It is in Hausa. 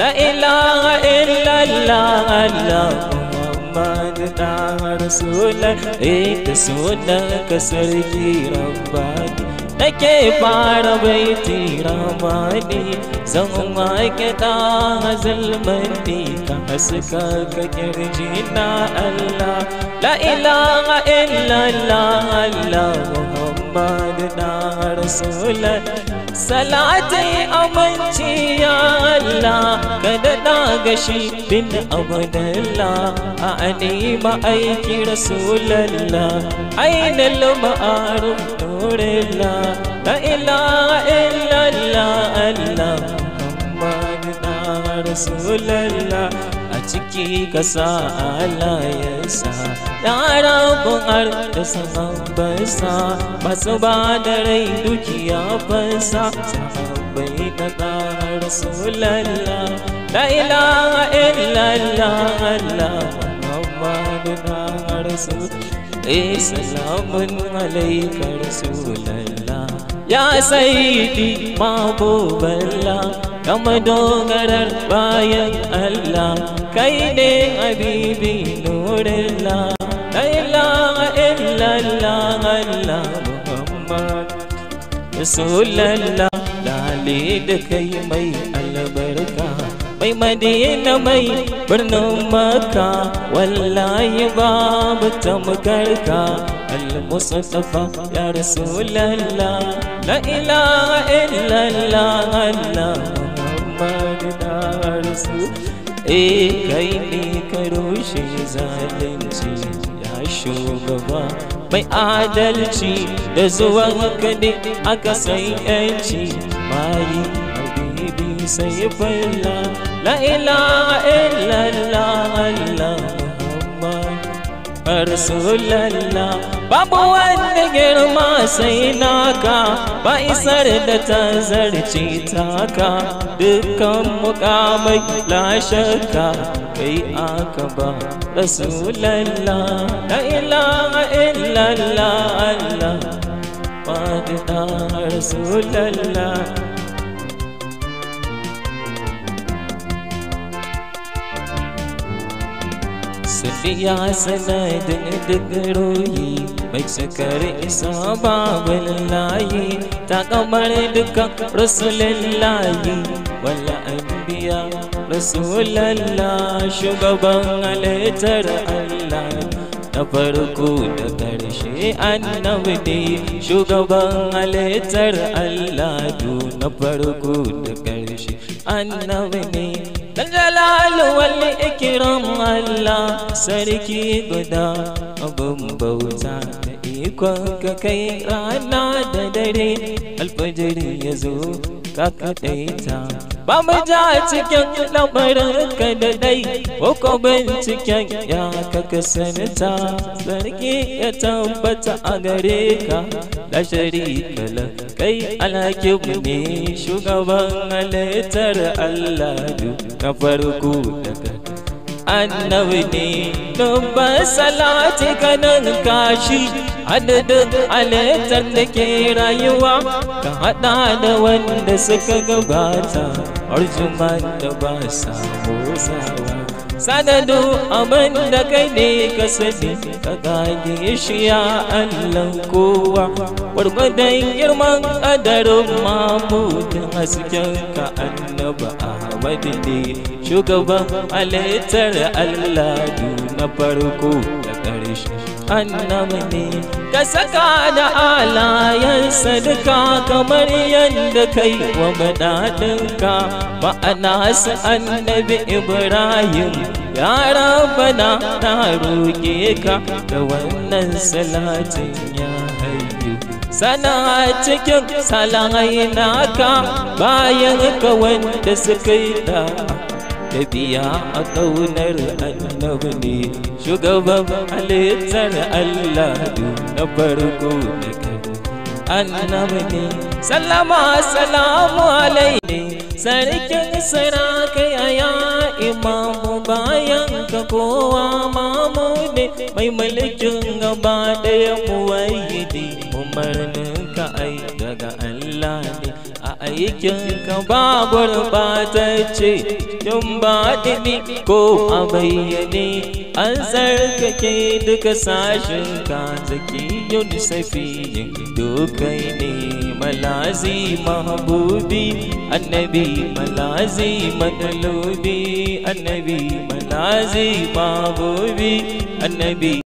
la ilaha illallah Allah Muhammad da Rasulullah da sunan ka sarki Rabbani nake fara baiti ramani zan wake ta zulmani ka haska ka kirji na Allah la ilaha illallah Allah Muhammad da Rasulullah salati aminci ya Allah kada da gashi bin abdullah a anima aiki Rasulullah ainal ma'aruf nurullah la ilaha illallah Allah Muhammad da Rasulullah a ciki ka sa alayensa ya rabu har da sahabbansa masu ba da rai dukiya fansa sahabbai da Rasulullah la ilaha illallah Allah Muhammad da Rasulullah salamun alayka Rasulullah ya sayyidi mahbuballah kama dogarar bayan Allah kai ne habibi nurullah la ilaha illallah Allah Muhammad Rasulullah lale da kai mai albarka mai madina mai birnin Makka wallahi babu tamkarka al-Mustafa ya Rasulullah la ilaha illallah Allah Muhammad da Rasul kai ne ka rushe zalunci ya shugaba mai adalci da zuwan ka ne aka san yanci mai habibi sai falla la ilaha illallah Allah Muhammad Rasulullah babu wanda girma sai naka ba isar da ta zarce taka dukkan mukamai la shakka kai aka ba Rasulullah la ilaha illallah Allah wadda Rasulullah Safiya sanadin duk ruhi mai sakar isa babul layi ta kamar dukkan Rasulullahi wal anbiya Rasulullah shugaban halittar Allah na farko da ƙarshe annabi ne shugaban halittar Allah na farko da ƙarshe annabi ne Jalal wal ikram Allah sarki guda abun bauta da ikon ka kai rana da dare alfajiri ya zo ka kaɗaita ba mu ja cikin lamarin ka da dai ko binciken ya ka kasanta sarki ya tabbata a gare ka la sharika la kai alhakimu ne shugaban halittar Allah na farko daga annabi ne dubban salati kanan kashi adadin halittar da ke rayuwa ka hada da wanda suka gabata arjuman da ba sa motsawa sanadu abin da kai ne ka sani ka gage shi ya Allah kowa gwargwadon girman ƙadarin mamudin hasken ka annaba Ahmad ne shugaban halittar Allah na farko da ƙarshe annabi ne ka saka da alayensa duka kamar yadda kai wa madadinka ma'ana su annabi Ibrahim ya Rabbana na roƙe ka da wannan salatin ya hayyu sana cikin salahai naka bayan ka wanda suka yi da biya a ƙaunar annabi ne shugaban halittar Allah na farko da kai annabi ne sallama salamu alaihi sarkin sarakai ya imamu bayan ka kowa mamu ne mai mulkin gaba ɗaya muwayyidi umarnin ka ai daga Allah ne a aikinka ba gurbatacce yin baɗini ko a bayyane an tsarkake duka sashenka zaki yin safiyin dokai ne malazi mahbubi annabi malazi madlubi annabi malazi mahbubi annabi